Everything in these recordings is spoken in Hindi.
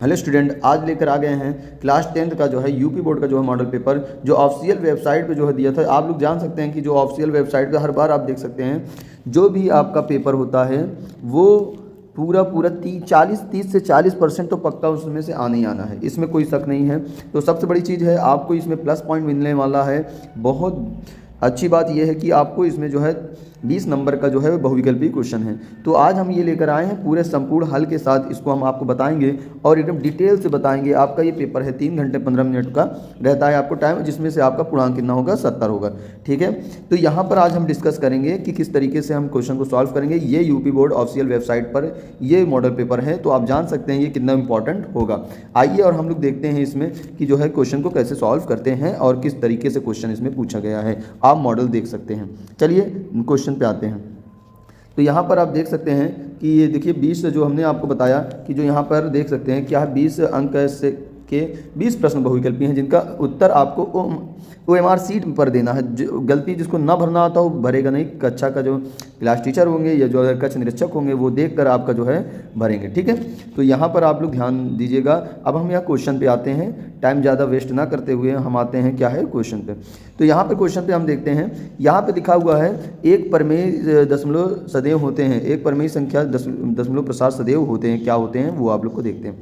हेलो स्टूडेंट, आज लेकर आ गए हैं क्लास 10th का जो है यूपी बोर्ड का जो है मॉडल पेपर जो ऑफिशियल वेबसाइट पे जो है दिया था। आप लोग जान सकते हैं कि जो ऑफिशियल वेबसाइट पे हर बार आप देख सकते हैं जो भी आपका पेपर होता है वो पूरा पूरा 30 से 40% तो पक्का उसमें से आने ही आना है, इसमें कोई शक नहीं है। तो सबसे बड़ी चीज़ है आपको इसमें प्लस पॉइंट मिलने वाला है। बहुत अच्छी बात यह है कि आपको इसमें जो है 20 नंबर का जो है बहुविकल्पी क्वेश्चन है। तो आज हम ये लेकर आए हैं पूरे संपूर्ण हल के साथ, इसको हम आपको बताएंगे और एकदम डिटेल से बताएंगे। आपका ये पेपर है 3 घंटे 15 मिनट का रहता है आपको टाइम, जिसमें से आपका पूर्णांक कितना होगा 70 होगा। ठीक है, तो यहाँ पर आज हम डिस्कस करेंगे कि किस तरीके से हम क्वेश्चन को सॉल्व करेंगे। ये यूपी बोर्ड ऑफिशियल वेबसाइट पर ये मॉडल पेपर है, तो आप जान सकते हैं ये कितना इंपॉर्टेंट होगा। आइए और हम लोग देखते हैं इसमें कि जो है क्वेश्चन को कैसे सॉल्व करते हैं और किस तरीके से क्वेश्चन इसमें पूछा गया है। आप मॉडल देख सकते हैं। चलिए क्वेश्चन पे आते हैं। तो यहाँ पर आप देख सकते हैं कि ये देखिए 20 जो हमने आपको बताया कि जो यहाँ पर देख सकते हैं क्या 20 अंक से के 20 प्रश्न बहुविकल्पी हैं जिनका उत्तर आपको OMR सीट पर देना है। जो गलती जिसको ना भरना आता हो भरेगा नहीं। कक्षा का जो क्लास टीचर होंगे या जो कक्षा निरीक्षक होंगे वो देखकर आपका जो है भरेंगे। ठीक है, तो यहाँ पर आप लोग ध्यान दीजिएगा। अब हम यहाँ क्वेश्चन पे आते हैं, टाइम ज़्यादा वेस्ट ना करते हुए हम आते हैं क्या है क्वेश्चन पे। तो यहाँ पे क्वेश्चन पे हम देखते हैं, यहाँ पे लिखा हुआ है एक परमेय दशमलव सदैव होते हैं, एक परमेय संख्या दशमलव प्रसार सदैव होते हैं। क्या होते हैं वो आप लोग को देखते हैं।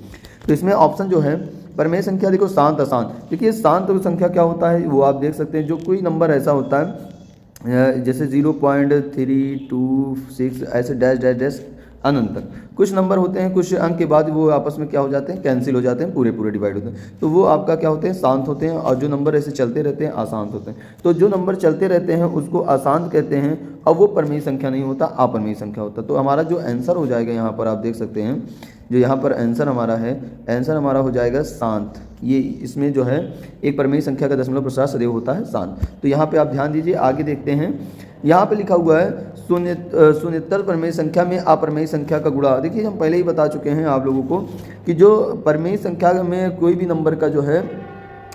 तो इसमें ऑप्शन जो है परमेय संख्या देखो शांत अशांत। देखिए शांत संख्या क्या होता है वो आप देख सकते हैं। जो कोई नंबर ऐसा होता है जैसे 0.326 ऐसे डैश डैश डैश अनंत तक कुछ नंबर होते हैं, कुछ अंक के बाद वो आपस में क्या हो जाते हैं कैंसिल हो जाते हैं, पूरे पूरे डिवाइड होते हैं। तो वो आपका क्या होते हैं शांत होते हैं। और जो नंबर ऐसे चलते रहते हैं अशांत होते हैं। तो जो नंबर चलते रहते हैं उसको अशांत कहते हैं और वो परमेय संख्या नहीं होता, अपरमेय संख्या होता। तो हमारा जो आंसर हो जाएगा यहाँ पर आप देख सकते हैं, जो यहाँ पर आंसर हमारा है, आंसर हमारा हो जाएगा शांत। ये इसमें जो है एक परमेय संख्या का दशमलव प्रसार सदैव होता है शांत। तो यहाँ पे आप ध्यान दीजिए, आगे देखते हैं। यहाँ पे लिखा हुआ है शून्यतर परमेय संख्या में अपरमेय संख्या का गुणा। देखिए हम पहले ही बता चुके हैं आप लोगों को कि जो परमेय संख्या में कोई भी नंबर का जो है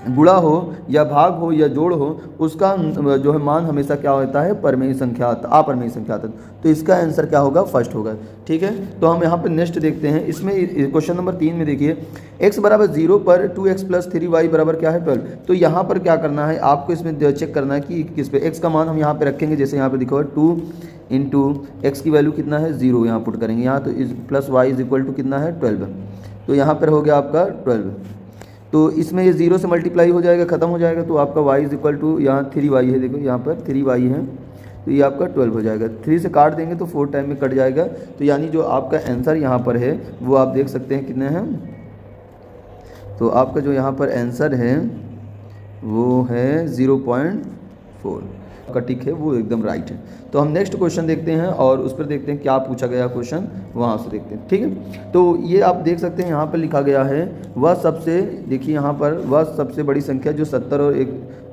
गुणा हो या भाग हो या जोड़ हो उसका जो है मान हमेशा क्या होता है परमेय संख्या अपरमेय संख्या आता है। तो इसका आंसर क्या होगा फर्स्ट होगा। ठीक है, तो हम यहाँ पे नेक्स्ट देखते हैं। इसमें क्वेश्चन नंबर 3 में देखिए x बराबर 0 पर 2x प्लस 3y बराबर क्या है 12। तो यहाँ पर क्या करना है आपको इसमें चेक करना है कि किस पे x का मान हम यहाँ पे रखेंगे। जैसे यहाँ पे लिखा हुआ है 2 इंटू x की वैल्यू कितना है 0 यहाँ पुट करेंगे यहाँ, तो plus y is equal to कितना है 12। तो यहाँ पर हो गया आपका 12। तो इसमें ये 0 से मल्टीप्लाई हो जाएगा, ख़त्म हो जाएगा। तो आपका y इज इक्वल टू यहाँ 3y है, देखो यहाँ पर 3y है, तो ये आपका 12 हो जाएगा। 3 से काट देंगे तो 4 टाइम में कट जाएगा। तो यानी जो आपका आंसर यहाँ पर है वो आप देख सकते हैं कितने हैं। तो आपका जो यहाँ पर आंसर है वो है 0.4 का टिक है, वो एकदम राइट है। तो हम नेक्स्ट क्वेश्चन देखते हैं और उस पर देखते हैं क्या पूछा गया क्वेश्चन, वहाँ से देखते हैं। ठीक है, तो ये आप देख सकते हैं यहाँ पर लिखा गया है वह सबसे, देखिए यहाँ पर वह सबसे बड़ी संख्या जो 70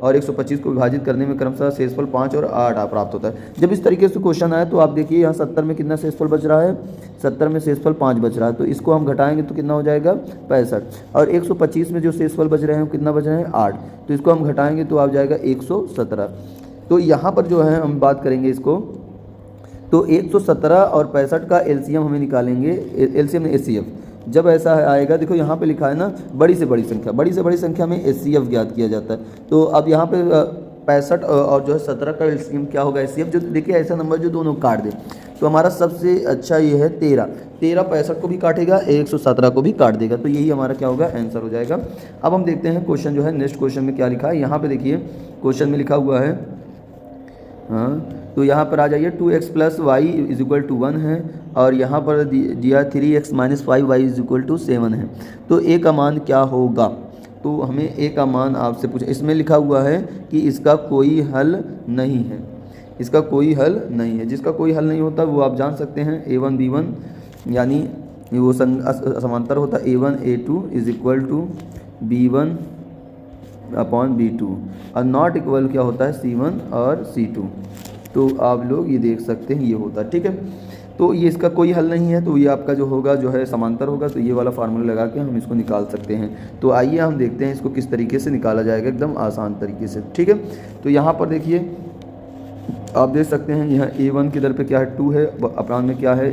और 125 को विभाजित करने में क्रमशः शेषफल 5 और 8 प्राप्त होता है। जब इस तरीके से क्वेश्चन आए तो आप देखिए यहाँ 70 में कितना शेषफल बच रहा है, 70 में शेषफल 5 बच रहा है। तो इसको हम घटाएंगे तो कितना हो जाएगा 65। और 125 में जो शेषफल बच रहे हैं कितना बच रहे हैं 8। तो इसको हम घटाएंगे तो आ जाएगा 117। तो यहाँ पर जो है हम बात करेंगे इसको, तो 117 और 65 का एलसीएम हमें निकालेंगे, एलसीएम में एचसीएफ। जब ऐसा आएगा देखो यहाँ पे लिखा है ना बड़ी से बड़ी संख्या, बड़ी से बड़ी संख्या में एचसीएफ ज्ञात किया जाता है। तो अब यहाँ पे 65 और जो है 17 का एलसीएम क्या होगा एचसीएफ। जो देखिए ऐसा नंबर जो दोनों काट दे, तो हमारा सबसे अच्छा ये है 13 65 को भी काटेगा, 117 को भी काट देगा। तो यही हमारा क्या होगा आंसर हो जाएगा। अब हम देखते हैं क्वेश्चन जो है नेक्स्ट क्वेश्चन में क्या लिखा है। यहाँ पे देखिए क्वेश्चन में लिखा हुआ है, हाँ तो यहाँ पर आ जाइए 2x plus y is equal to 1 है और यहाँ पर दिया 3x minus 5y is equal to 7 है। तो a का मान क्या होगा। तो हमें a का मान आपसे पूछा, इसमें लिखा हुआ है कि इसका कोई हल नहीं है, इसका कोई हल नहीं है। जिसका कोई हल नहीं होता वो आप जान सकते हैं a1 b1 यानी वो समांतर होता है a1 a2 is equal to b1 upon b2 और नॉट इक्वल क्या होता है c1 और c2। तो आप लोग ये देख सकते हैं ये होता है। ठीक है, तो ये इसका कोई हल नहीं है, तो ये आपका जो होगा जो है समांतर होगा। तो ये वाला फार्मूला लगा के हम इसको निकाल सकते हैं। तो आइए हम देखते हैं इसको किस तरीके से निकाला जाएगा, एकदम आसान तरीके से। ठीक है, तो यहाँ पर देखिए आप देख सकते हैं यहाँ a1 की दर पे क्या है 2 है, अपरांत में क्या है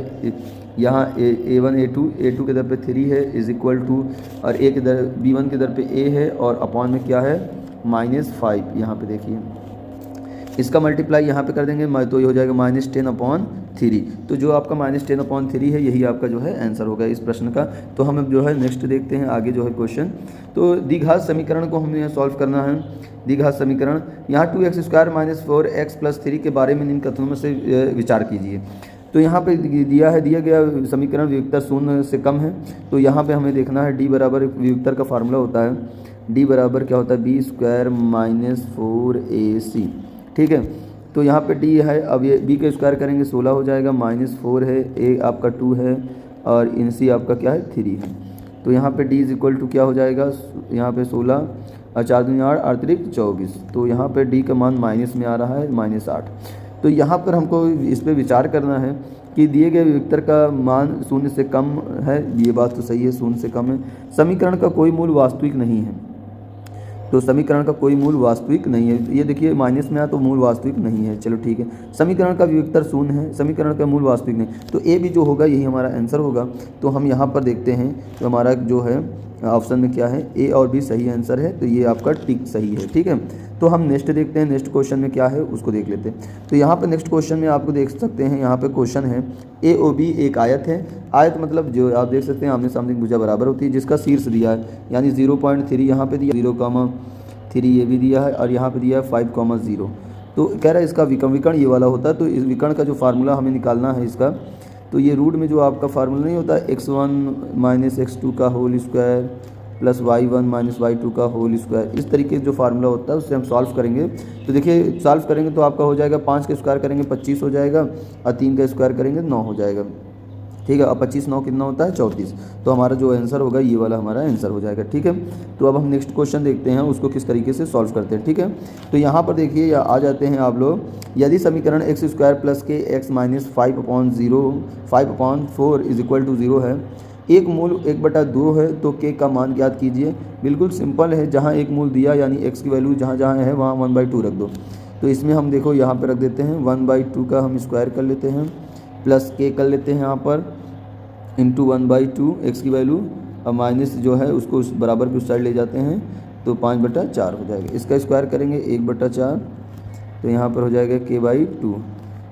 यहाँ A1 A2 के दर पे 3 है इज इक्वल टू, और A के दर B1 के दर पे A है और अपॉन में क्या है -5। यहाँ पे देखिए इसका मल्टीप्लाई यहाँ पे कर देंगे तो ये हो जाएगा -10/3। तो जो आपका -10/3 है यही आपका जो है आंसर होगा इस प्रश्न का। तो हम अब जो है नेक्स्ट देखते हैं आगे जो है क्वेश्चन। तो द्विघात समीकरण को हमें सॉल्व करना है। द्विघात समीकरण यहाँ 2x² - 4x + 3 के बारे में इन कथनों में से विचार कीजिए। तो यहाँ पे दिया गया समीकरण वियुक्तर 0 से कम है। तो यहाँ पे हमें देखना है d बराबर वियुक्तर का फार्मूला होता है d बराबर क्या होता है b² - 4ac। ठीक है, तो यहाँ पे d है, अब ये b का स्क्वायर करेंगे 16 हो जाएगा, -4 है, a आपका 2 है और इन c आपका क्या है 3 है। तो यहाँ पे d = क्या हो जाएगा, यहाँ पे 16 और 4 दूनी 8 अतिरिक्त 24। तो यहाँ पे d का मान माइनस में आ रहा है -8। तो यहाँ पर हमको इस पर विचार करना है कि दिए गए वियुक्तर का मान 0 से कम है। ये बात तो सही है, 0 से कम है। समीकरण का कोई मूल वास्तविक नहीं है। तो समीकरण का कोई मूल वास्तविक नहीं है, ये देखिए माइनस में आया तो मूल वास्तविक नहीं है। चलो ठीक है, समीकरण का वियुक्तर 0 है, समीकरण का मूल वास्तविक नहीं, तो ए भी जो होगा यही हमारा आंसर होगा। तो हम यहाँ पर देखते हैं तो हमारा जो है ऑप्शन में क्या है, ए और बी सही आंसर है। तो ये आपका टिक सही है। ठीक है, तो हम नेक्स्ट देखते हैं, नेक्स्ट क्वेश्चन में क्या है उसको देख लेते हैं। तो यहाँ पर नेक्स्ट क्वेश्चन में आपको देख सकते हैं, यहाँ पे क्वेश्चन है AOB एक आयत है। आयत मतलब जो आप देख सकते हैं आमने सामने की भुजा बराबर होती है, जिसका शीर्ष दिया है यानी 0.3 यहाँ पे दिया, 0,3 ये भी दिया है और यहाँ पे दिया है 5,0। तो कह रहा है इसका विकर्ण ये वाला होता है। तो इस विकर्ण का जो फार्मूला हमें निकालना है इसका, तो ये रूट में जो आपका फार्मूला नहीं होता x1 - x2 का whole square plus y1 - y2 का होल स्क्वायर, इस तरीके से जो फार्मूला होता है उससे हम सॉल्व करेंगे। तो देखिए सॉल्व करेंगे तो आपका हो जाएगा 5 का स्क्वायर करेंगे 25 हो जाएगा और 3 का स्क्वायर करेंगे 9 हो जाएगा। ठीक है, और 25 9 कितना होता है 34। तो हमारा जो आंसर होगा ये वाला हमारा आंसर हो जाएगा। ठीक है, तो अब हम नेक्स्ट क्वेश्चन देखते हैं उसको किस तरीके से सॉल्व करते हैं। ठीक है, तो यहाँ पर देखिए आ जाते हैं आप लोग, यदि समीकरण x² + kx - 5/4 = 0 है, एक मूल 1/2 है, तो k का मान ज्ञात कीजिए। बिल्कुल सिंपल है, जहाँ एक मूल दिया यानी x की वैल्यू जहाँ जहाँ है वहाँ 1/2 रख दो। तो इसमें हम देखो यहाँ पर रख देते हैं 1/2 का हम स्क्वायर कर लेते हैं प्लस k कर लेते हैं यहाँ पर इंटू 1/2 x की वैल्यू, और माइनस जो है उसको उस बराबर की उस साइड ले जाते हैं तो 5/4 हो जाएगा। इसका स्क्वायर करेंगे 1/4, तो यहाँ पर हो जाएगा k/2,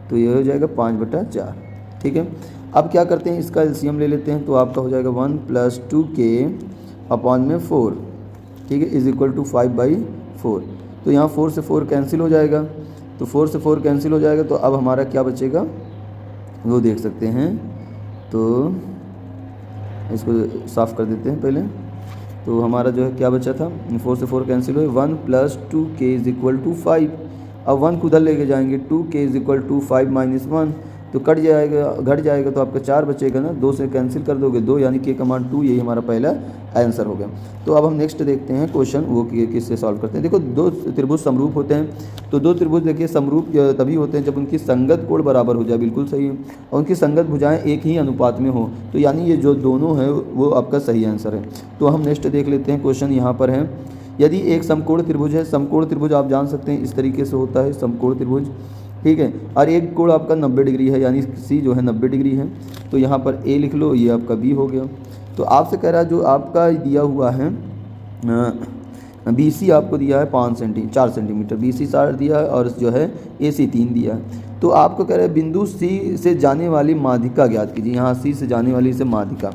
तो ये हो जाएगा 5/4। ठीक है, अब क्या करते हैं इसका एलसीएम ले लेते हैं। तो आपका हो जाएगा 1 + 2k/4, ठीक है, = 5/4। तो यहाँ 4 से 4 कैंसिल हो जाएगा, तो 4 से 4 कैंसिल हो जाएगा। तो अब हमारा क्या बचेगा वो देख सकते हैं। तो इसको साफ़ कर देते हैं पहले। तो हमारा जो है क्या बचा था, 4 से 4 कैंसिल हुए, 1 + 2k = 5। अब 1 को उधर लेके जाएंगे, 2k = 5 - 1, तो घट जाएगा तो आपका 4 बचेगा ना, 2 से कैंसिल कर दोगे 2, यानी k का मान 2, यही हमारा पहला आंसर हो गया। तो अब हम नेक्स्ट देखते हैं क्वेश्चन, वो किससे सॉल्व करते हैं। देखो दो त्रिभुज समरूप होते हैं, तो दो त्रिभुज देखिए समरूप तभी होते हैं जब उनकी संगत कोण बराबर हो जाए, बिल्कुल सही है, और उनकी संगत भुजाएं एक ही अनुपात में हो, तो यानी ये जो दोनों है वो आपका सही आंसर है। तो हम नेक्स्ट देख लेते हैं, क्वेश्चन यहाँ पर है, यदि एक समकोण त्रिभुज है, समकोण त्रिभुज आप जान सकते हैं इस तरीके से होता है समकोण त्रिभुज, ठीक है, और एक कोण आपका 90 डिग्री है, यानी सी जो है 90 डिग्री है। तो यहाँ पर ए लिख लो, ये आपका बी हो गया। तो आपसे कह रहा है जो आपका दिया हुआ है BC आपको दिया है 4 सेंटीमीटर, BC 4 दिया है और जो है AC 3 दिया है। तो आपको कह रहे हैं बिंदु C से जाने वाली माध्यिका ज्ञात कीजिए। यहाँ C से जाने वाली से माध्यिका,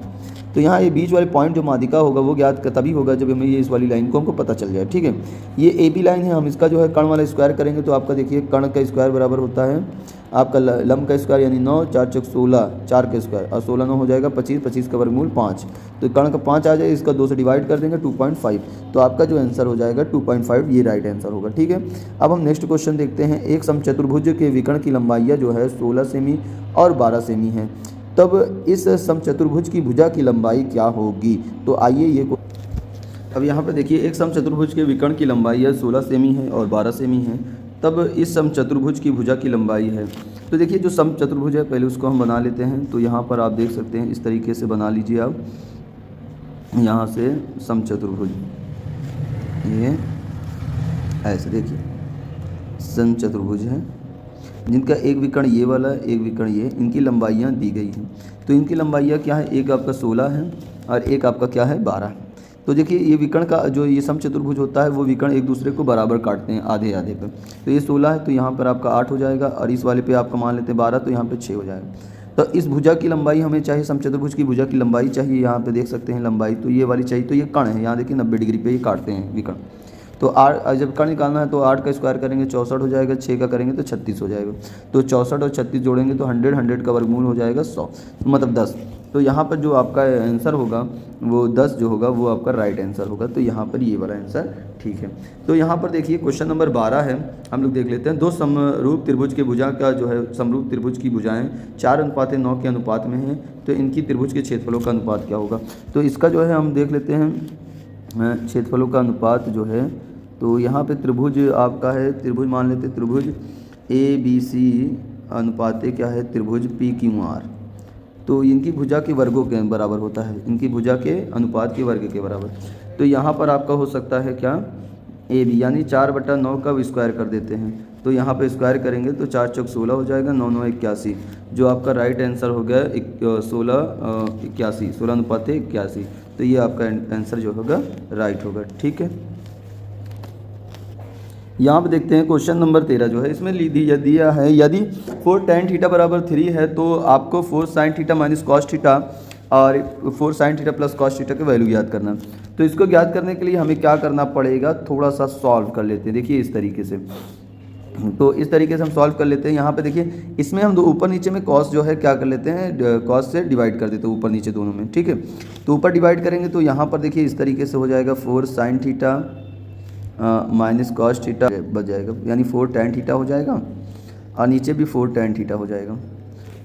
तो यहाँ ये बीच वाले पॉइंट जो माध्यिका होगा वो ज्ञात तभी होगा जब हमें ये इस वाली लाइन को हमको पता चल जाए। ठीक है, ये AB लाइन है, हम इसका जो है कर्ण वाला स्क्वायर करेंगे तो आपका देखिए कर्ण का स्क्वायर बराबर होता है आपका लंब का स्क्वायर, यानी 9 4 चौक 16, 4 का स्क्वायर और 16 9 हो जाएगा 25, 25 का वर्गमूल 5। तो कर्ण का 5 आ जाए, इसका 2 से डिवाइड कर देंगे 2.5, तो आपका जो आंसर हो जाएगा 2.5, ये राइट आंसर होगा। ठीक है, अब हम नेक्स्ट क्वेश्चन देखते हैं। एक समचतुर्भुज के विकर्ण की लंबाइयाँ जो है 16 सेमी और 12 सेमी है, तब इस समचतुर्भुज की भुजा की लंबाई क्या होगी। तो आइए ये अब यहाँ पर देखिए, एक समचतुर्भुज के विकर्ण की लंबाई है 16 सेमी है और 12 सेमी है, तब इस समचतुर्भुज की भुजा की लंबाई है। तो देखिए जो समचतुर्भुज है पहले उसको हम बना लेते हैं। तो यहाँ पर आप देख सकते हैं इस तरीके से बना लीजिए आप, यहाँ से समचतुर्भुज, ये ऐसे देखिए समचतुर्भुज है। जिनका एक विकर्ण ये वाला, एक विकर्ण ये, इनकी लंबाइयाँ दी गई हैं। तो इनकी लंबाइयाँ क्या है, एक आपका 16 है और एक आपका क्या है 12। तो देखिए ये विकर्ण का जो ये समचतुर्भुज होता है वो विकर्ण एक दूसरे को बराबर काटते हैं आधे आधे पे। तो ये 16 है तो यहाँ पर आपका 8 हो जाएगा और इस वाले पे आपका मान लेते हैं 12 तो यहाँ पे 6 हो जाएगा। तो इस भुजा की लंबाई हमें चाहिए, समचतुर्भुज की भुजा की लंबाई चाहिए, यहाँ पे देख सकते हैं लंबाई तो ये वाली चाहिए। तो ये कर्ण है, यहाँ देखिए 90 डिग्री पे ये काटते हैं विकर्ण। तो 8 जब कर्ण निकालना है तो 8 का स्क्वायर करेंगे 64 हो जाएगा, 6 का करेंगे तो 36 हो जाएगा। तो 64 और 36 जोड़ेंगे तो 100 का वर्गमूल हो जाएगा 100 मतलब 10। तो यहाँ पर जो आपका आंसर होगा वो 10 जो होगा वो आपका राइट आंसर होगा। तो यहाँ पर ये वाला आंसर ठीक है। तो यहाँ पर देखिए क्वेश्चन नंबर 12 है, हम लोग देख लेते हैं। दो समरूप त्रिभुज के भुजा का जो है, समरूप त्रिभुज की भुजाएं 4:9 के अनुपात में हैं, तो इनकी त्रिभुज के क्षेत्रफलों का अनुपात क्या होगा। तो इसका जो है हम देख लेते हैं क्षेत्रफलों का अनुपात जो है। तो यहाँ पे त्रिभुज आपका है, त्रिभुज मान लेते हैं, त्रिभुज ABC अनुपात क्या है, त्रिभुज PQR। तो इनकी भुजा के वर्गों के बराबर होता है, इनकी भुजा के अनुपात के वर्ग के बराबर। तो यहाँ पर आपका हो सकता है क्या AB, यानी 4/9 का स्क्वायर कर देते हैं। तो यहाँ पे स्क्वायर करेंगे तो 4 चौक 16 हो जाएगा, 9 9 81, जो आपका राइट आंसर हो गया 16:81। तो ये आपका आंसर जो होगा राइट होगा। ठीक है, यहाँ पे देखते हैं क्वेश्चन नंबर 13 जो है, इसमें दिया है यदि 4 tan थीटा बराबर 3 है तो आपको 4 sin theta minus cos theta और 4 sin theta plus cos theta का वैल्यू ज्ञात करना। तो इसको ज्ञात करने के लिए हमें क्या करना पड़ेगा, थोड़ा सा सॉल्व कर लेते हैं। देखिए इस तरीके से, तो इस तरीके से हम सॉल्व कर लेते हैं। यहाँ पे देखिए इसमें हम दो ऊपर नीचे में कॉस जो है क्या कर लेते हैं, कॉस से डिवाइड कर देते हैं ऊपर नीचे दोनों में। ठीक है, तो ऊपर डिवाइड करेंगे तो यहाँ पर देखिए इस तरीके से हो जाएगा 4 sin theta minus cos theta बच जाएगा, यानी 4 tan थीटा हो जाएगा और नीचे भी 4 tan थीटा हो जाएगा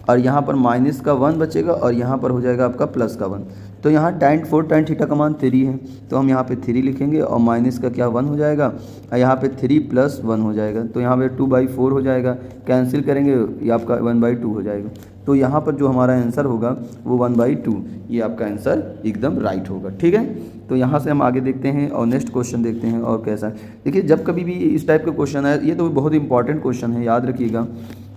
और यहाँ पर माइनस का 1 बचेगा और यहाँ पर हो जाएगा आपका प्लस का 1। तो यहाँ 4 tan थीटा का मान 3 है तो हम यहाँ पे 3 लिखेंगे और माइनस का क्या 1 हो जाएगा और यहाँ पे 3 + 1 हो जाएगा। तो यहाँ पे 2/4 हो जाएगा, कैंसिल करेंगे ये आपका 1/2 हो जाएगा। तो यहाँ पर जो हमारा आंसर होगा वो 1/2, ये आपका आंसर एकदम राइट होगा। ठीक है, तो यहाँ से हम आगे देखते हैं और नेक्स्ट क्वेश्चन देखते हैं और कैसा है। देखिए जब कभी भी इस टाइप का क्वेश्चन आए, ये तो बहुत इंपॉर्टेंट क्वेश्चन है, याद रखिएगा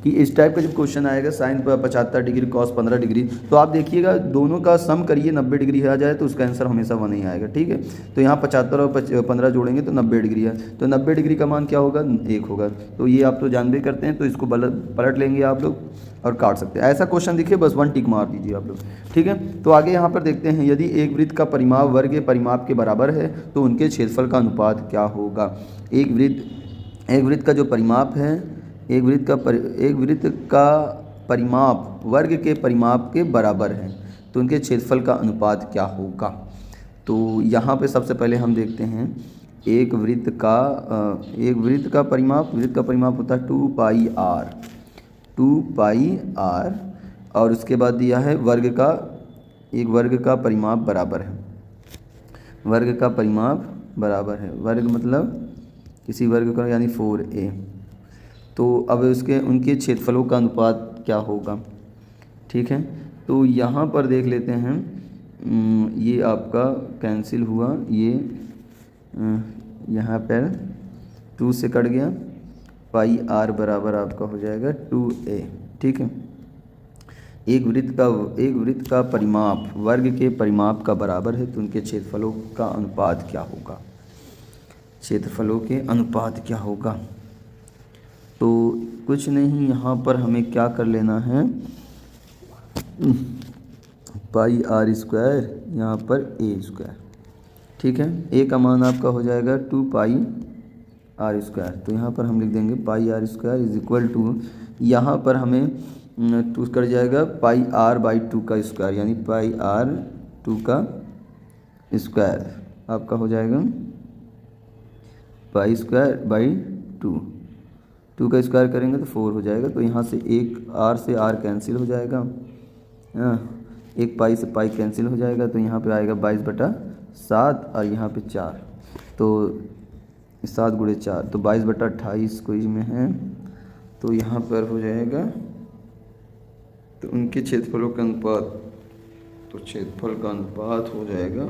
कि इस टाइप का जब क्वेश्चन आएगा साइन 75 डिग्री कॉस 15 डिग्री, तो आप देखिएगा दोनों का सम करिए 90 डिग्री आ जाए तो उसका आंसर हमेशा 1 ही आएगा। ठीक है, तो यहाँ 75 और 15 जोड़ेंगे तो 90 डिग्री है, तो 90 डिग्री का मान क्या होगा 1 होगा। तो ये आप तो जान भी करते हैं, तो इसको पलट लेंगे आप लोग और काट सकते हैं। ऐसा क्वेश्चन देखिए बस 1 टिक मार दीजिए आप लोग। ठीक है, तो आगे यहाँ पर देखते हैं यदि एक वृत्त का परिमाप वर्ग के परिमाप के बराबर है तो उनके क्षेत्रफल का अनुपात क्या होगा। एक वृत्त का जो परिमाप है, एक वृत्त का परिमाप वर्ग के परिमाप के बराबर है तो उनके क्षेत्रफल का अनुपात क्या होगा। तो यहाँ पे सबसे पहले हम देखते हैं एक वृत्त का परिमाप होता है 2πr और उसके बाद दिया है एक वर्ग का परिमाप बराबर है, वर्ग का परिमाप बराबर है, वर्ग मतलब किसी वर्ग का यानी 4a। तो अब उनके क्षेत्रफलों का अनुपात क्या होगा। ठीक है, तो यहाँ पर देख लेते हैं, ये आपका कैंसिल हुआ, ये यहाँ पर 2 से कट गया, πr बराबर आपका हो जाएगा 2a। ठीक है, एक वृत्त का परिमाप वर्ग के परिमाप का बराबर है तो उनके क्षेत्रफलों का अनुपात क्या होगा, क्षेत्रफलों के अनुपात क्या होगा। तो कुछ नहीं, यहाँ पर हमें क्या कर लेना है, πr², यहाँ पर a²। ठीक है, a का मान आपका हो जाएगा 2πr²। तो यहाँ पर हम लिख देंगे πr² = यहाँ पर हमें 2 कर जाएगा πr/2 का स्क्वायर, यानी πr2 का स्क्वायर आपका हो जाएगा π²/2। 2 का स्क्वायर करेंगे तो 4 हो जाएगा। तो यहाँ से एक r से r कैंसिल हो जाएगा, एक पाई से पाई कैंसिल हो जाएगा, तो यहाँ पे आएगा 22/7 और यहाँ पे 4, तो 7 × 4 तो 22/28 कोई में है, तो यहाँ पर हो जाएगा। तो उनके क्षेत्रफलों का अनुपात, तो क्षेत्रफल का अनुपात हो जाएगा,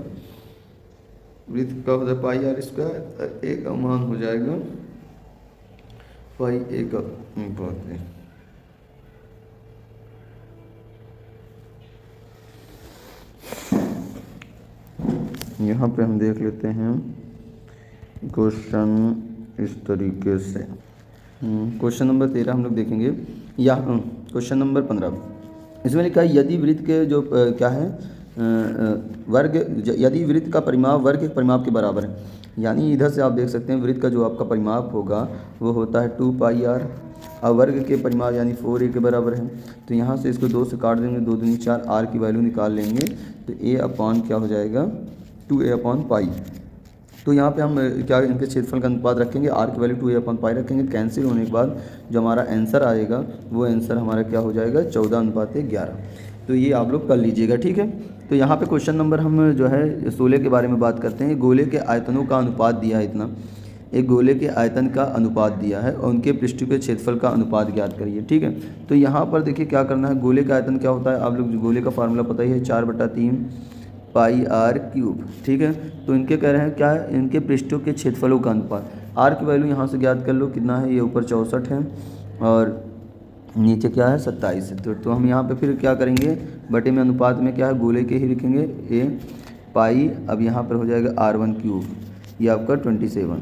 वृत्त का होता है πr², a का मान हो जाएगा πa का अनुपात है। यहाँ पे हम देख लेते हैं क्वेश्चन इस तरीके से। क्वेश्चन नंबर 13 हम लोग देखेंगे, या क्वेश्चन नंबर 15 इसमें लिखा है यदि वृत्त के जो क्या है वर्ग, यदि वृत्त का परिमाप वर्ग के परिमाप के बराबर है, यानी इधर से आप देख सकते हैं वृत्त का जो आपका परिमाप होगा वो होता है 2πr और वर्ग के परिमाप यानी 4a के बराबर है। तो यहाँ से इसको 2 से काट देंगे, 2 दूनी 4, r की वैल्यू निकाल लेंगे तो a अपॉन क्या हो जाएगा 2a अपॉन पाई। तो यहाँ पे हम क्या इनके क्षेत्रफल का अनुपात रखेंगे, r की वैल्यू 2a अपॉन पाई रखेंगे। कैंसिल होने के बाद जो हमारा आंसर आएगा वो आंसर हमारा क्या हो जाएगा 14:11। तो ये आप लोग कर लीजिएगा, ठीक है। तो यहाँ पे क्वेश्चन नंबर हम जो है 16 के बारे में बात करते हैं। गोले के आयतनों का अनुपात दिया है इतना, एक गोले के आयतन का अनुपात दिया है और उनके पृष्ठ के क्षेत्रफल का अनुपात ज्ञात करिए, ठीक है। तो यहाँ पर देखिए क्या करना है, गोले का आयतन क्या होता है, आप लोग गोले का फार्मूला पता ही है 4/3 πr³, ठीक है। तो इनके कह रहे हैं क्या है, इनके पृष्ठों के क्षेत्रफलों का अनुपात। r की वैल्यू यहाँ से ज्ञात कर लो कितना है, ये ऊपर 64 है और नीचे क्या है 27 है। तो हम यहाँ पे फिर क्या करेंगे, बटे में अनुपात में क्या है गोले के ही लिखेंगे a पाई, अब यहाँ पर हो जाएगा r⁻⁴, ये आपका 27।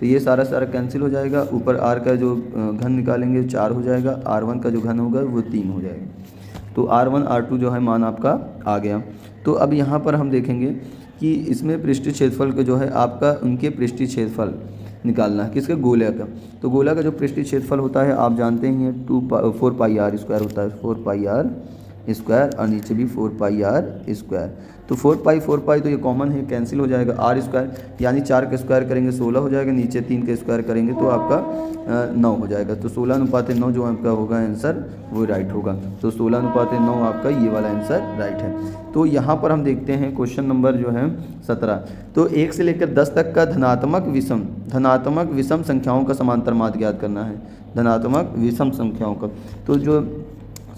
तो ये सारा कैंसिल हो जाएगा, ऊपर r का जो घन निकालेंगे 4 हो जाएगा, r1 का जो घन होगा वो 3 हो जाएगा। तो r1 r2 जो है मान आपका आ गया। तो अब यहाँ पर हम देखेंगे कि इसमें पृष्ठीय क्षेत्रफल का जो है आपका उनके पृष्ठीय क्षेत्रफल निकालना है किसके, गोला का। तो गोला का जो पृष्ठीय क्षेत्रफल होता है आप जानते ही हैं 4πr² होता है, 4πr² और नीचे भी 4πr²। तो 4π तो ये कॉमन है, कैंसिल हो जाएगा, r² यानी 4 का स्क्वायर करेंगे 16 हो जाएगा, नीचे 3 का स्क्वायर करेंगे तो आपका 9 हो जाएगा। तो 16:9 जो आपका होगा आंसर वो राइट होगा। तो 16:9 आपका ये वाला आंसर राइट है। तो यहाँ पर हम देखते हैं क्वेश्चन नंबर जो है 17। तो 1 से लेकर 10 तक का धनात्मक विषम संख्याओं का समांतर माध्य ज्ञात करना है, धनात्मक विषम संख्याओं का। तो जो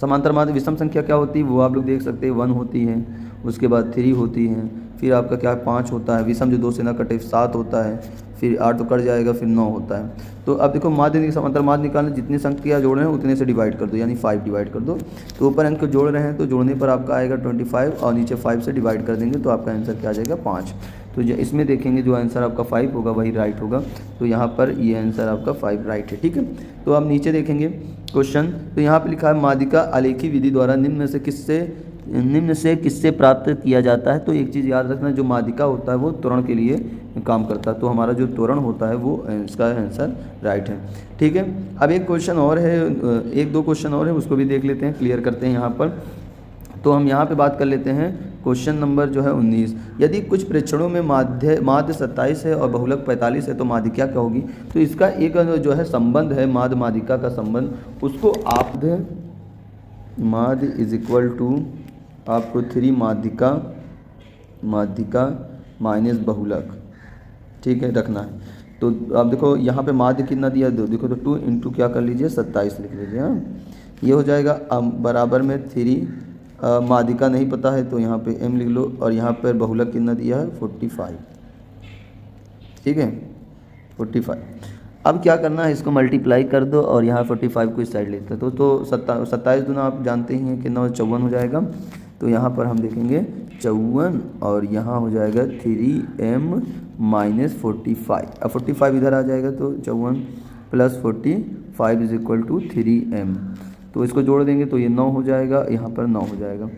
समांतर माध्य विषम संख्या क्या होती है वो आप लोग देख सकते हैं, 1 होती है, उसके बाद 3 होती है, फिर आपका क्या 5 होता है, विषम जो 2 से ना कटे 7 होता है, फिर 8 तो कट जाएगा, फिर 9 होता है। तो अब देखो माध्य समांतर माध्य निकालने, जितनी संख्या जोड़ रहे हैं उतने से डिवाइड कर दो, यानी 5 डिवाइड कर दो। तो ऊपर अंक जोड़ रहे हैं तो जोड़ने पर आपका आएगा 25 और नीचे 5 से डिवाइड कर देंगे तो आपका आंसर क्या आ जाएगा 5। तो इसमें देखेंगे जो आंसर आपका 5 होगा वही राइट होगा। तो यहाँ पर ये आंसर आपका 5 राइट है, ठीक है। तो अब नीचे देखेंगे क्वेश्चन, तो यहाँ पे लिखा है माध्यिका आलेखी विधि द्वारा निम्न से किससे प्राप्त किया जाता है। तो एक चीज़ याद रखना, जो माध्यिका होता है वो त्वरण के लिए काम करता है, तो हमारा जो त्वरण होता है वो इसका आंसर राइट है, ठीक है। अब एक क्वेश्चन और है, 1-2 क्वेश्चन और है, उसको भी देख लेते हैं, क्लियर करते हैं यहाँ पर। तो हम यहाँ पे बात कर लेते हैं क्वेश्चन नंबर जो है 19। यदि कुछ प्रेक्षणों में माध्य 27 है और बहुलक 45 है तो माध्यिका क्या होगी। तो इसका एक जो है संबंध है माध्य माध्यिका का संबंध, उसको आप माध्य इज इक्वल टू आपको 3 माध्यिका माइनस बहुलक, ठीक है, रखना है। तो आप देखो यहाँ पे माध्य कितना दिया, देखो तो 2 इंटू क्या कर लीजिए 27 लिख लीजिए, हाँ ये हो जाएगा। बराबर में 3 माध्यिका नहीं पता है तो यहाँ पे m लिख लो, और यहाँ पर बहुलक कितना दिया है 45, ठीक है 45। अब क्या करना है, इसको मल्टीप्लाई कर दो और यहाँ 45 को इस साइड लेते हैं तो 27 दूना आप जानते ही हैं कितना 54 हो जाएगा। तो यहाँ पर हम देखेंगे 54 और यहाँ हो जाएगा 3m माइनस 45, अब 45 इधर आ जाएगा तो 54 plus 45 is equal to 3m। तो इसको जोड़ देंगे तो ये 9 हो जाएगा, यहाँ पर 9 हो जाएगा।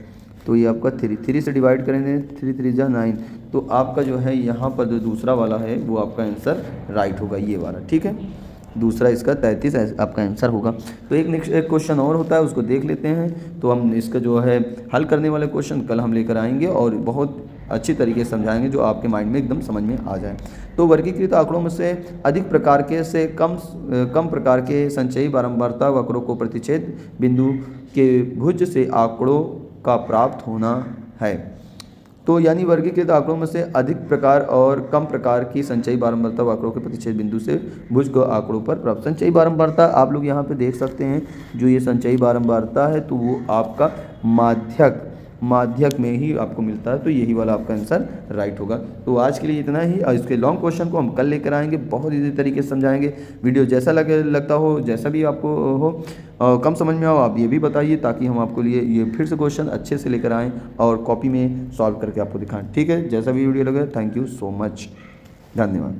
तो ये आपका 3 से डिवाइड करेंगे, 3 3 जा 9। तो आपका जो है यहाँ पर जो दूसरा वाला है वो आपका आंसर राइट होगा, ये वाला, ठीक है। दूसरा इसका 33 आपका आंसर होगा। तो एक नेक्स्ट एक क्वेश्चन और होता है, उसको देख लेते हैं। तो हम इसका जो है हल करने वाले क्वेश्चन कल हम लेकर आएंगे और बहुत अच्छी तरीके से समझाएंगे जो आपके माइंड में एकदम समझ में आ जाए। तो वर्गीकृत आंकड़ों में से अधिक प्रकार के से कम प्रकार के संचयी बारंबारता वक्रों को प्रतिच्छेद बिंदु के भुज से आंकड़ों का प्राप्त होना है। तो यानी वर्गीकृत आंकड़ों में से अधिक प्रकार और कम प्रकार की संचयी बारंबारता वक्रों के प्रतिच्छेद बिंदु से भुज को आंकड़ों पर प्राप्त। संचयी बारंबारता आप लोग यहाँ पे देख सकते हैं, जो ये संचयी बारंबारता है तो वो आपका माध्यक माध्यक में ही आपको मिलता है, तो यही वाला आपका आंसर राइट होगा। तो आज के लिए इतना ही, और इसके लॉन्ग क्वेश्चन को हम कल लेकर आएंगे, बहुत ईजी तरीके से समझाएंगे। वीडियो जैसा लगता हो, जैसा भी आपको हो, कम समझ में आओ, आप ये भी बताइए, ताकि हम आपको लिए ये फिर से क्वेश्चन अच्छे से लेकर आएँ और कॉपी में सॉल्व करके आपको दिखाएं। ठीक है, जैसा भी वीडियो लगे, थैंक यू सो मच, धन्यवाद।